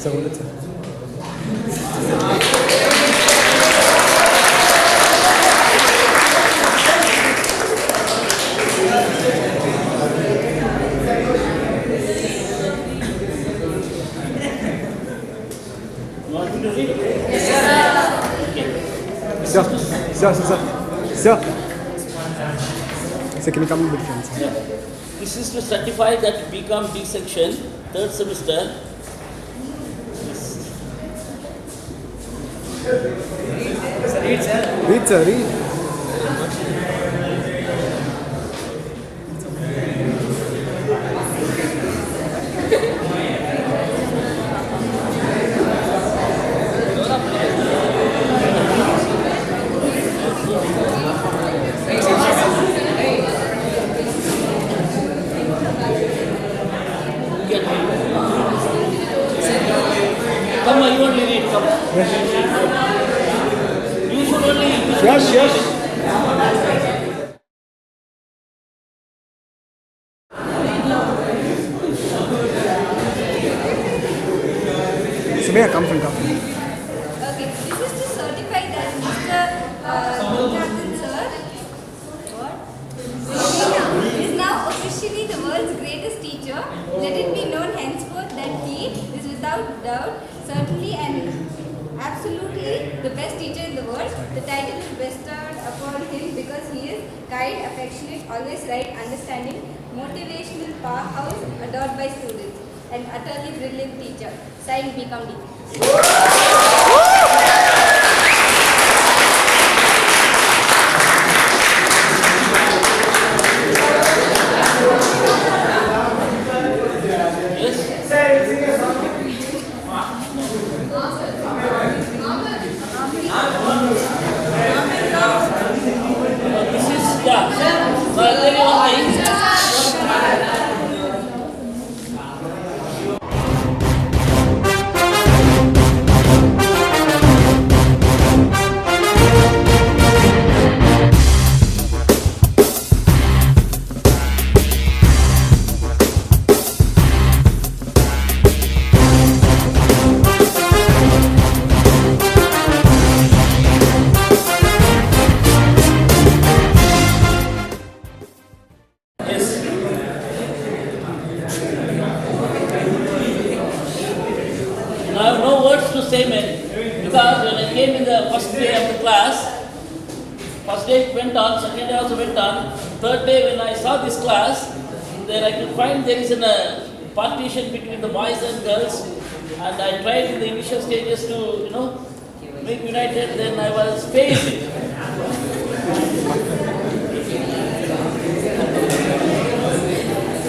सहूलत है। Second come with friends. This is to certify that BCom D section, third semester. Read, sir, read. Come on, you only read, come. You should only Yes. So may I come from company? Okay, this is to certify that Mr. Captain Sir is now officially the world's greatest teacher. Let it be known henceforth that basically the best teacher in the world. The title is bestowed upon him because he is kind, affectionate, always right, understanding, motivational powerhouse, adored by students, and utterly brilliant teacher. Signed, B.Com D. Yes. This is, yeah. So I'll tell you one thing. Yes. I have no words to say, man, because when I came in the first day of the class, first day it went on, second day also went on, third day when I saw this class, then I could find there is a partition between the boys and girls, and I tried in the initial stages to, make united, then I was failed.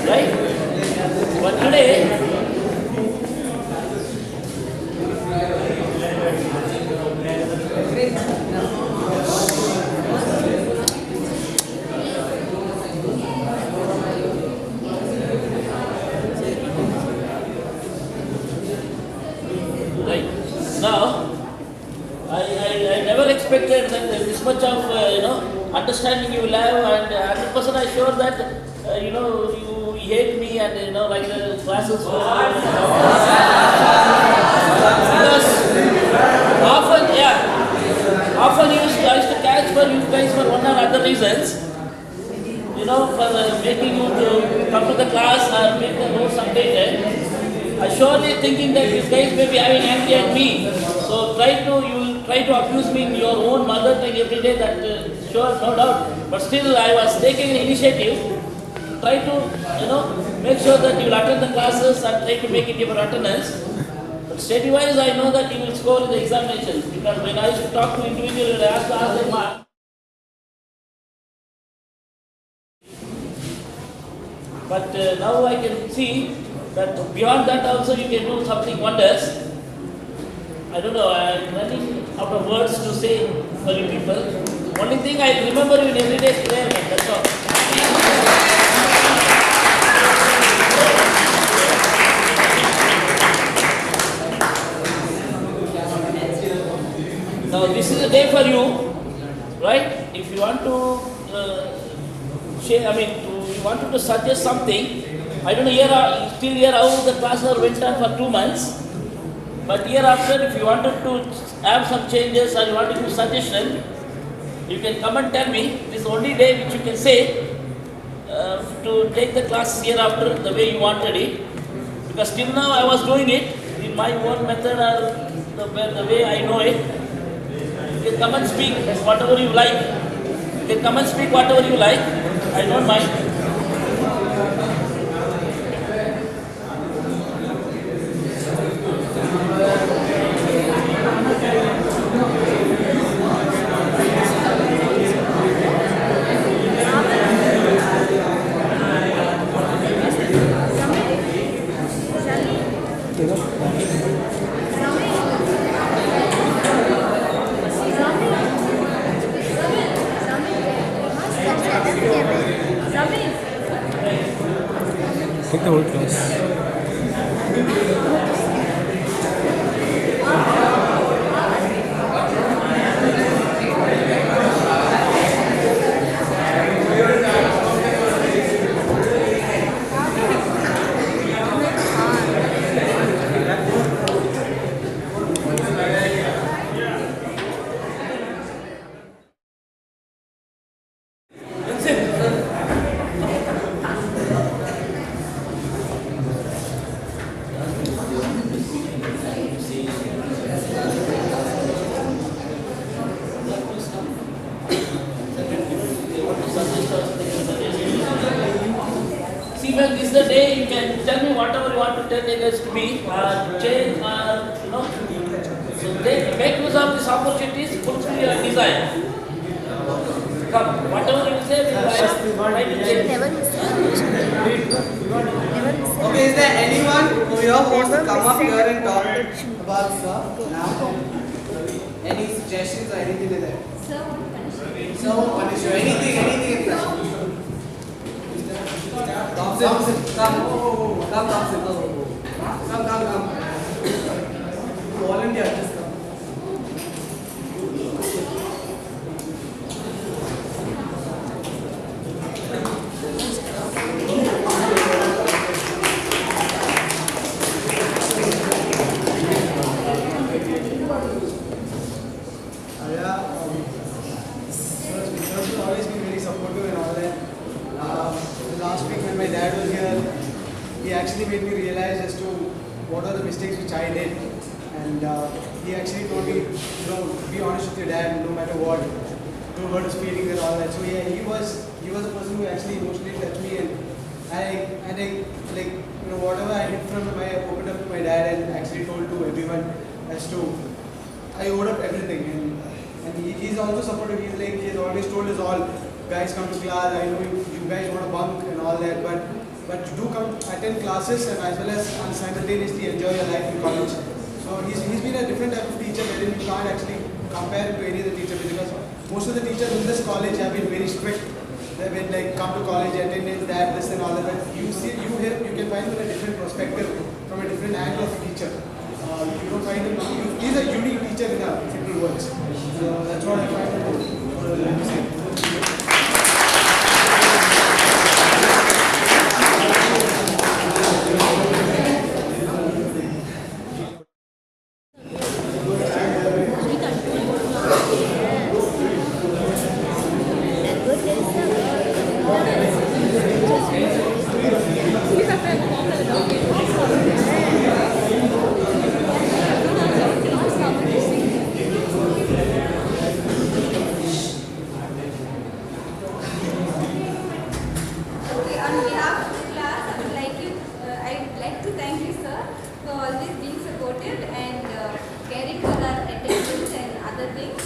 Right? But today, right now, I never expected that this much of understanding you will have, and 100% I sure that you hate me and like the classes. Because often I used to catch for you guys for one or other reasons. For making you to come to the class or make the notes updated. I surely thinking that you guys may be having angry at me. So you will try to accuse me in your own mother tongue every day. That sure, no doubt. But still, I was taking an initiative. Try to make sure that you will attend the classes and try to make it your attendance. But study-wise, I know that you will score in the examination because when I used to talk to individuals, I asked to ask them mark. But now I can see that beyond that also you can do something wonders. I don't know, I am running out of words to say for you people. Only thing I remember you in everyday prayer, that's all. Now this is a day for you, right? If you want to you wanted to suggest something. I don't know still here how the class went on for 2 months. But hereafter, if you wanted to have some changes or you want to give suggestion, you can come and tell me. This is the only day which you can say to take the class hereafter the way you wanted it. Because till now I was doing it in my own method or the way I know it. You can come and speak whatever you like. You can come and speak whatever you like. I don't mind. Take the whole class. to tell you guys to be change so they make use of these opportunities, fulfill your desire. Come, whatever you say, we will try to change. Never miss it. Never miss it. Okay, is there anyone who here wants to come up here and talk about sir now? Any suggestions or anything like that? Sir won't punish you. Sir won't punish you. Anything impressive. Thompson, come, Thompson, come. Volunteer, just come. Always been very supportive and all that. Last week when my dad was here, he actually made me realize as to what are the mistakes which I did. And he actually told me, be honest with your dad no matter what. Don't hurt his feelings and all that. So yeah, he was a person who actually emotionally touched me, and I like whatever I did from him, I opened up to my dad and actually told to everyone as to I owed up everything. And he's also supportive. He's always told us all, guys, come to class. I know you guys want to bunk and all that, but do come attend classes and as well as simultaneously enjoy your life in college. So he's been a different type of teacher wherein you can't actually compare him to any other teacher, because most of the teachers in this college have been very strict. They've been like, come to college, attendance, that, this and all that. But you can find him in a different perspective, from a different angle of a teacher. You don't find him. He's a unique teacher in a simple words. So that's what I find him. Okay, on behalf of the class, I would like to thank you, sir, for always being supportive and caring for our attendance and other things.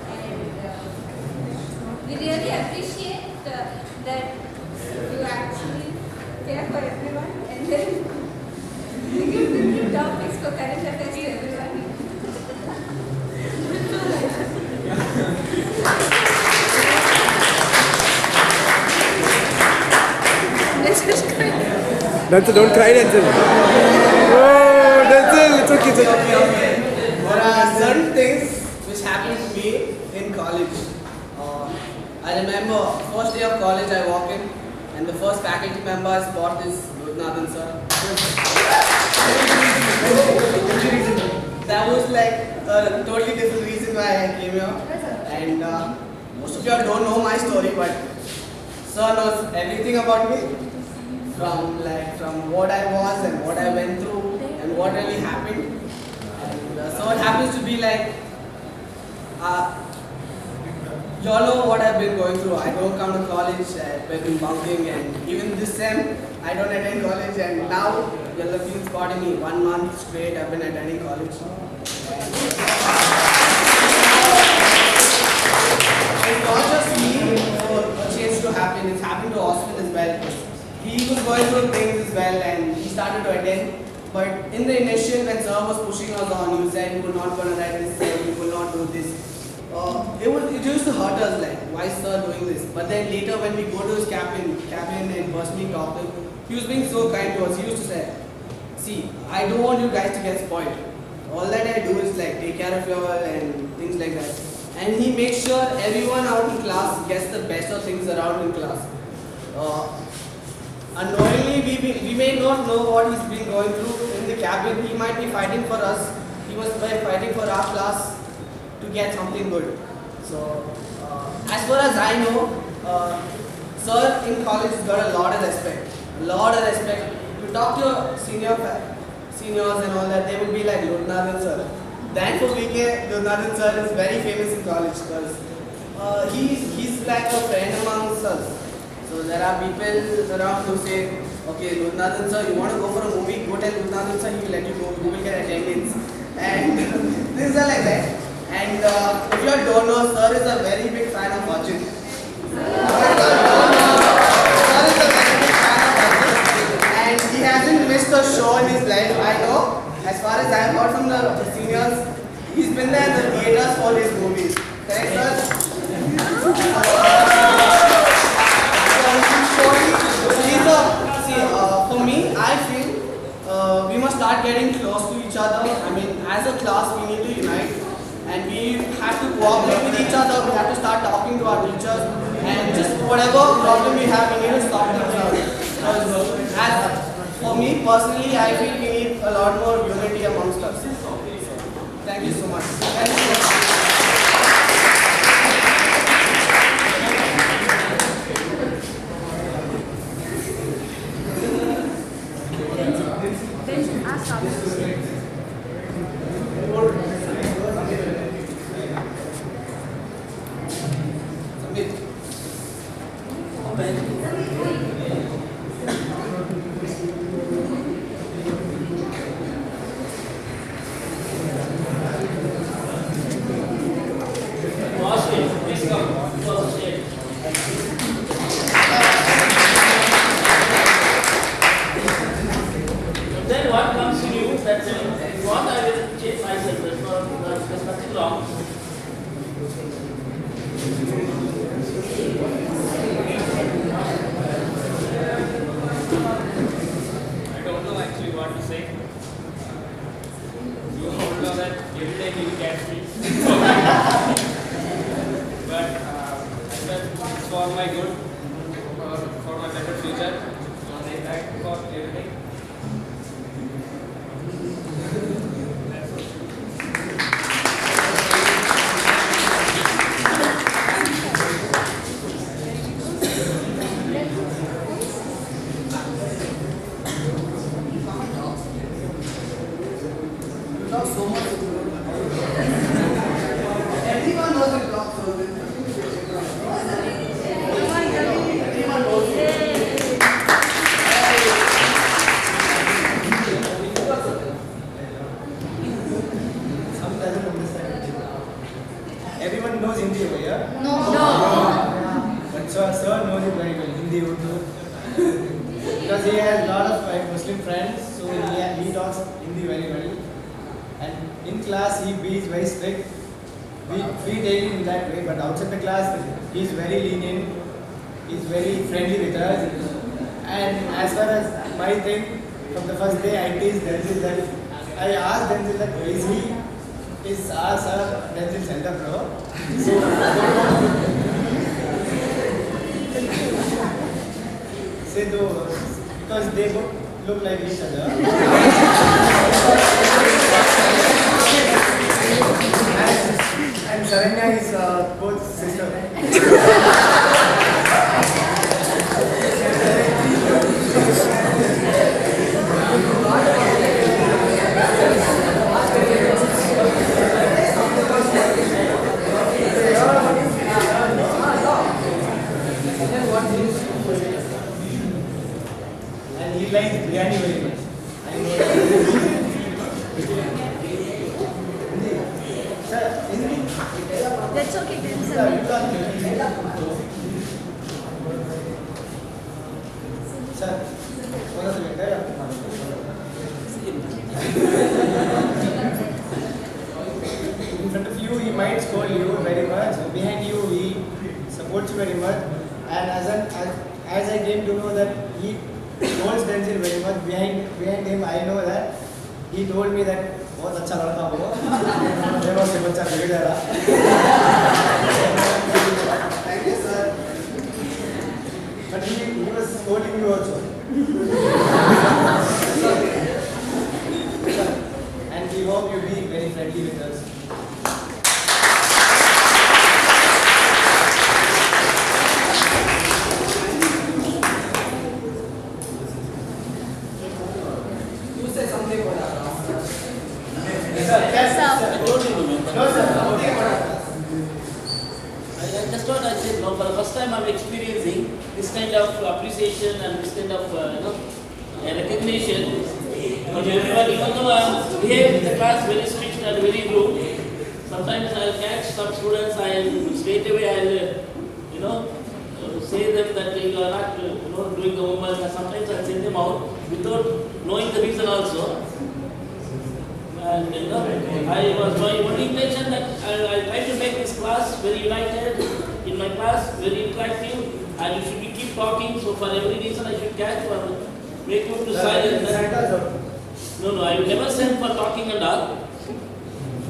And we really appreciate that you actually care for everyone and then you give different topics for current affairs to everyone. Denzel, don't cry, Denzel. Oh, Denzel, it's okay, it's okay. There are certain things which happened to me in college. I remember first day of college I walk in and the first faculty member I spot is Ludnathan sir. That was like a totally different reason why I came here. And most of you all don't know my story, but sir knows everything about me. From what I was and what I went through and what really happened. And so it happens to be like, you all know what I've been going through. I don't come to college, I've been bunking, and even this sem, I don't attend college, and now you're looking spotting me 1 month straight, I've been attending college. It's not just me for a change to happen, it's happened to Austin as well. He was going through things as well and he started to attend. But in the initial, when sir was pushing us on, you said you were not going to write this, said you will not do this. It used to hurt us, like, why is sir doing this? But then later when we go to his cabin and personally talk to him, he was being so kind to us. He used to say, see, I don't want you guys to get spoiled. All that I do is like take care of you all and things like that. And he makes sure everyone out in class gets the best of things around in class. Unknowingly, we may not know what he's been going through in the cabin. He might be fighting for us. He was fighting for our class to get something good. So, as far as I know, sir in college has got a lot of respect. A lot of respect. You talk to your seniors and all that, they will be like Ludnathan sir. Then for VK, Ludnathan sir is very famous in college because he's like a friend amongst us. So there are people around who say, okay, Gurunathan sir, you want to go for a movie? Go tell Gurunathan sir, he will let you go. Who will get attendance? And things are like that. And if you all don't know, sir is a very big fan of Arjun. And he hasn't missed a show in his life. I know. As far as I have heard from the seniors, he's been there in the theaters for his movies. Correct, sir? For me, I feel we must start getting close to each other. I mean, as a class, we need to unite. And we have to cooperate with each other. We have to start talking to our teachers. And just whatever problem we have, we need to start each other. As for me personally, I feel we need a lot more unity amongst us. Thank you so much. Thank you. Then ask others. Austin, please come to the stage. Then what comes to you that what I will change myself, there's nothing wrong. I don't know actually what to say. You all know that every day you catch me. But I felt it's for my good, for my better future. So I thank for everything. That's it. Not so much. Everyone knows it. Everyone knows it. Some doesn't understand. Everyone knows Hindi over here. But sir knows it very well, Hindi, Urdu. Because he has a lot of Muslim friends, so he talks Hindi very well. And in class he is very strict. We take him in that way, but outside the class he is very lenient. He is very friendly with us. And as far as my thing, from the first day I teased Denzil that I asked Denzil that is our sir Denzil Center Pro. So because they both look like each other. And Saranya is both sister. And he likes biryani very much. I know that. Sir, Hindi. That's okay, then, Sir, sir. you can't hear me. Sir, थोड़ा सा बेटा in front of you, he might scold you very much. Behind you, he supports you very much. And as I came to know that he scolds Denzil very much, behind him, I know that he told me that बहुत अच्छा लड़का हो, मेरे से बच्चा बिगड़ रहा. Thank you, sir. But he was scolding you also. And we hope you be very friendly with us. You say something about that. I told you, remember? No, sir. Something about us. That's what I said. No, for the first time I'm experiencing this kind of appreciation and this kind of a recognition of everyone, even though I behave in the class very strict and very rude. Sometimes I'll catch some students, I'll straight away say them that you are not doing the homework, and sometimes I'll send them out without knowing the reason also. And I was my only intention that I try to make this class very united, in my class very interactive, and you should keep talking. So for every reason I should catch or make you to silence. No, I will never send for talking and all.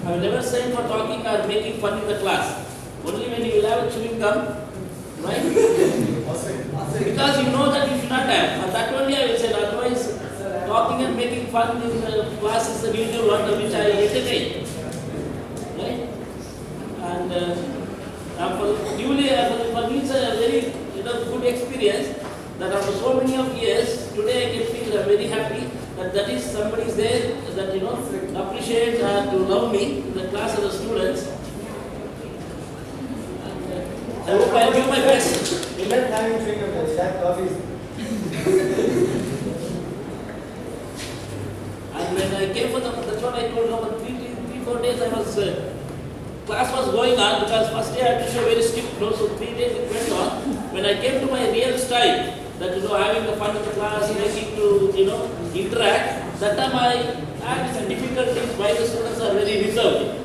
I will never send for talking or making fun in the class. Only when you will have a chewing gum, right? Because you know that you should not have. And that only I will say. Otherwise, talking and making fun in the class is the usual one which I entertain. Right? And for me it's a very good experience that after so many of years, today I can feel very happy that is somebody is there that appreciates and to love me, the class of the students. And, I hope I'll give my best. And when I came for that's what I told you, about 3-4 days I was, class was going on because first day I had to show very strict clothes, so 3 days it went on. When I came to my real style, that having the fun of the class, making to interact, that time I had some difficulties why the students are very reserved.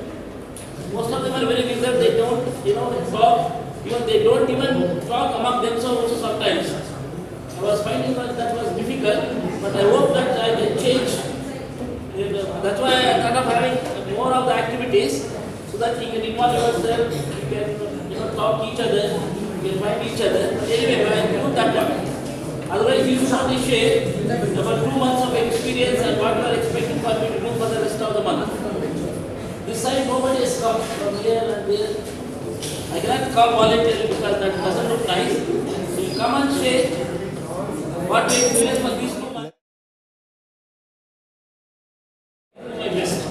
Most of them are very reserved, they don't talk, even they don't even talk among themselves also sometimes. I was finding that was difficult, but I hope that I can change. That's why I thought of having more of the activities so that you can involve yourself, you can talk each other, you can find each other. Anyway, I do that one. Otherwise, you should only share about 2 months of experience and what you are expecting for me to do for the rest of the month. This side, nobody has come from here and there. I cannot come voluntarily because that doesn't look nice. So you come and share what you experience for these 2 months. My best.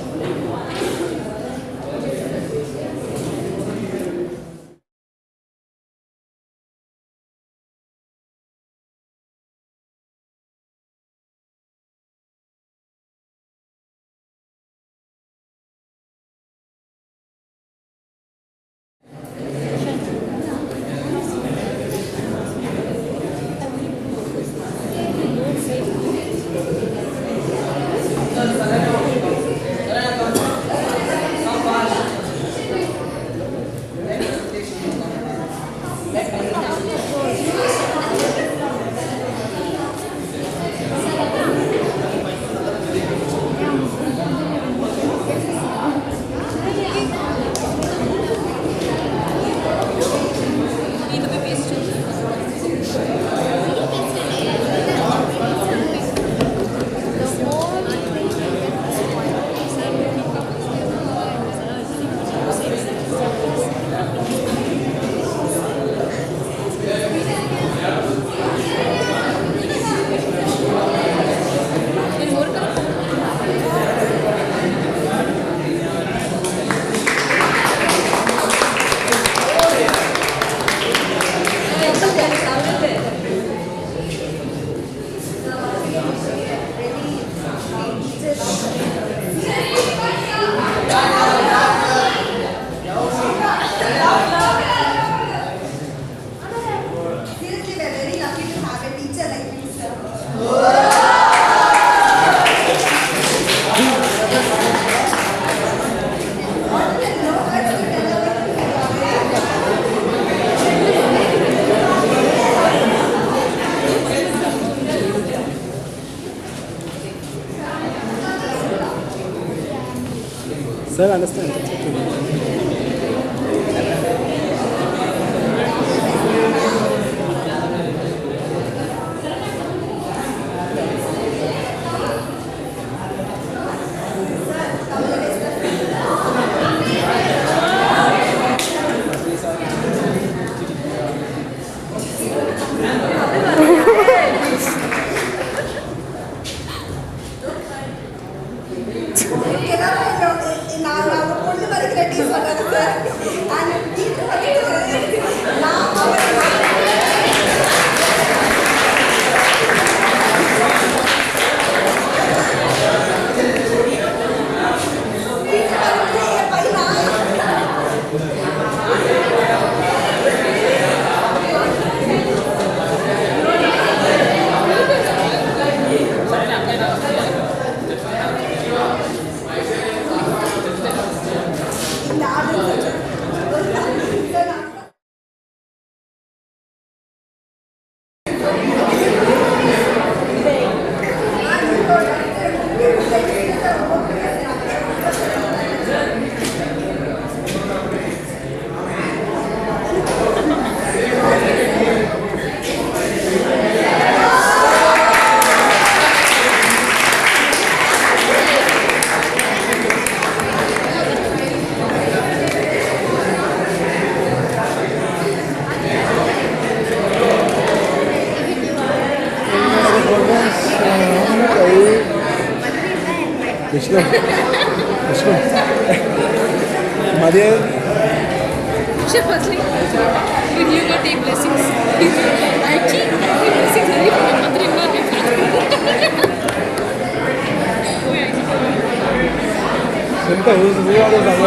Seriously, we are very lucky to have a teacher like you, sir. Sir, understand. It's okay. Vishnu. Vishnu. Madhya. Firstly, you knew to take blessings. Actually, blessings only from my mother-in-law and my father. Who are those other?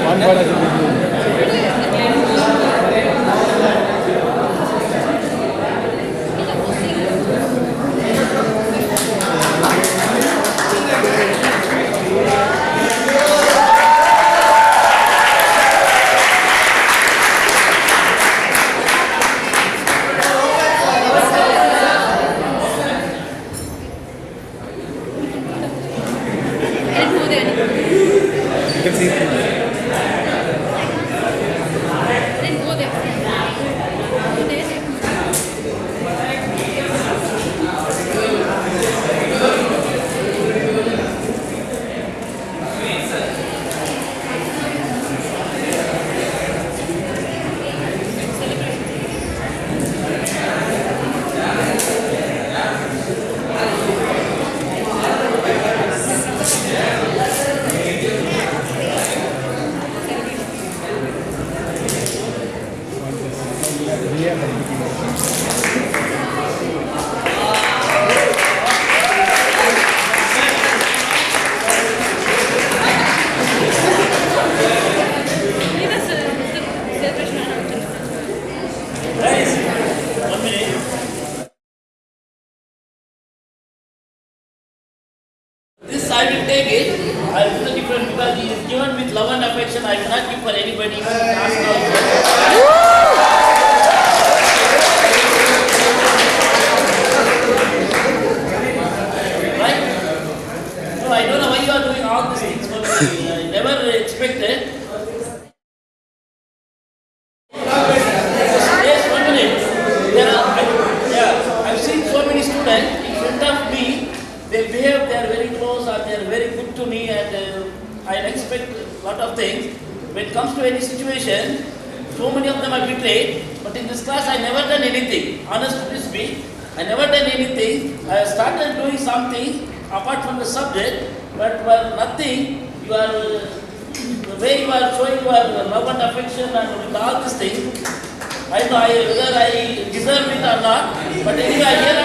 One word as a beginning. You can see it. I will take it. I will do different because he is given with love and affection. I will not give for anybody. Ask also. Right? So I don't know why you are doing all these things for me. I never expected. Yes, 1 minute. I've seen so many students in front of me. They behave, they are very close or they are very good to me, and I expect a lot of things. When it comes to any situation, so many of them are betrayed, but in this class I never done anything. Honestly to speak, I never done anything. I started doing something apart from the subject, but nothing. You are, the way you are showing your love and affection and with all these things, I don't know whether I deserve it or not, but anyway, I hear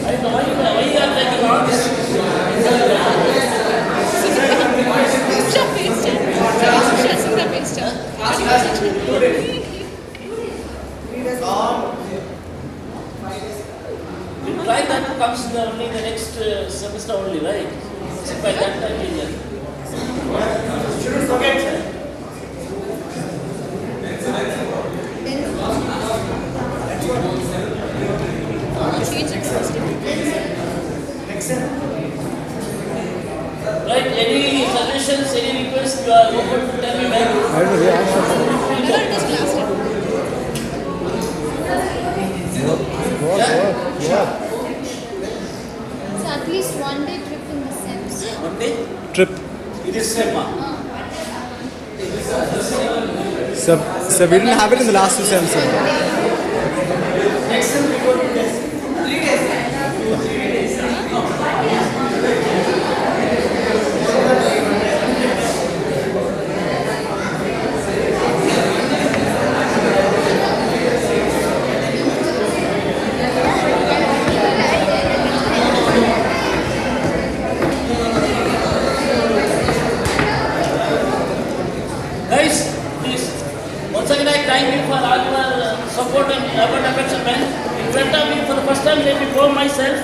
I don't know why you are taking all this. You try that comes only in the next semester only, right? So by that time you will. Shouldn't forget. Right, any suggestions, any requests, you are open to tell me back. I don't know, yeah. So at least 1 day trip in the sense. One day? Trip. It is same. So we didn't have it in the last 2 sems. Next time we go to this. 3 days. Guys, please, once again I thank you for all your support and love and affection, man. In front of me, for the first time, let me go myself.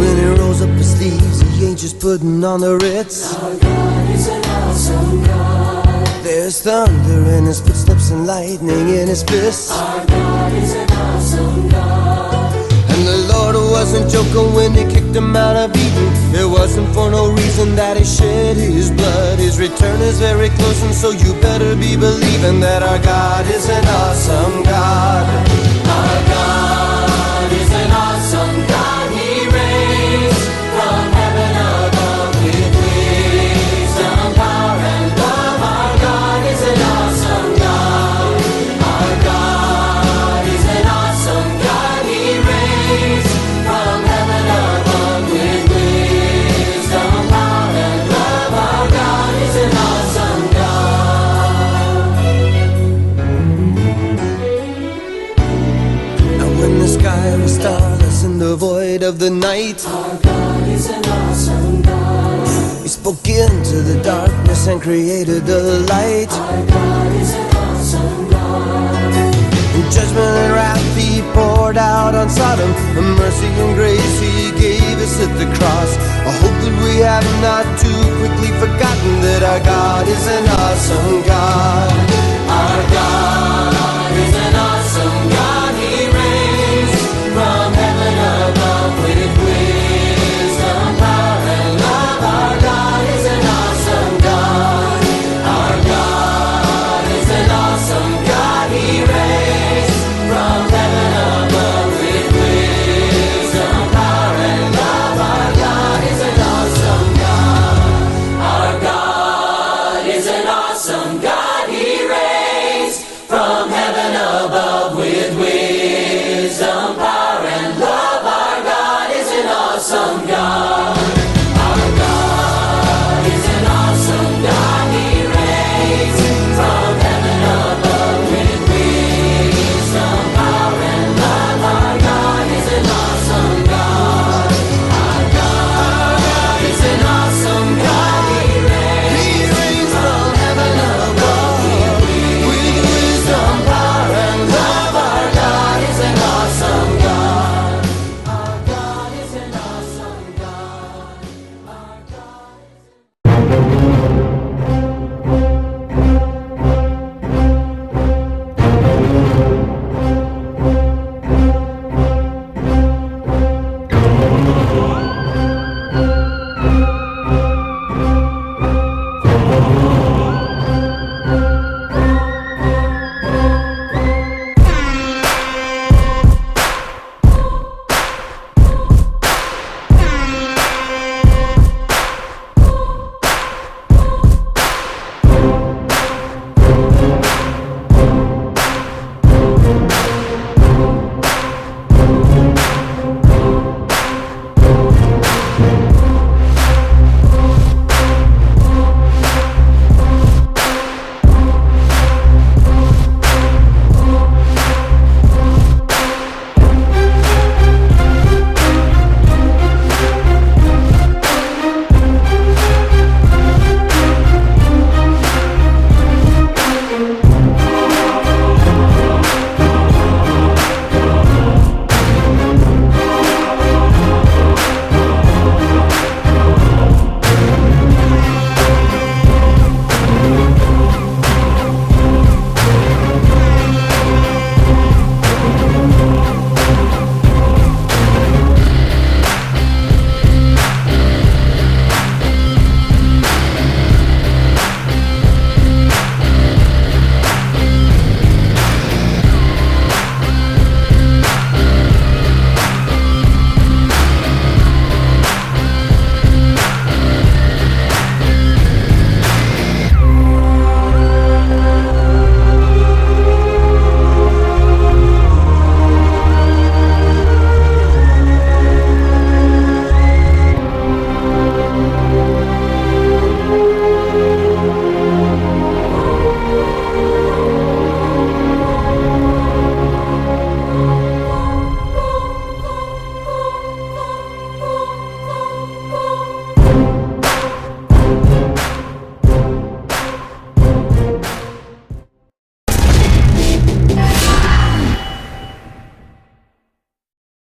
When he rolls up his sleeves, he ain't just putting on the Ritz. Our God is an awesome God. There's thunder in his footsteps and lightning in his fists. Our God is an awesome God. And the Lord wasn't joking when he kicked him out of Eden. It wasn't for no reason that he shed his blood. His return is very close, and so you better be believing that our God is an awesome God. Our God is an awesome God. He reigns from heaven above with wisdom, power, and love. Our God is an awesome God. Our God is an awesome God. He reigns from heaven above with wisdom, power, and love. Our God is an awesome God. Now when the sky was starless in the void of the night, our God is an awesome God. He spoke into the darkness and created the light. Our God is an awesome God. In judgment and wrath he poured out on Sodom. The mercy and grace he gave us at the cross. I hope that we have not too quickly forgotten that our God is an awesome God. Our God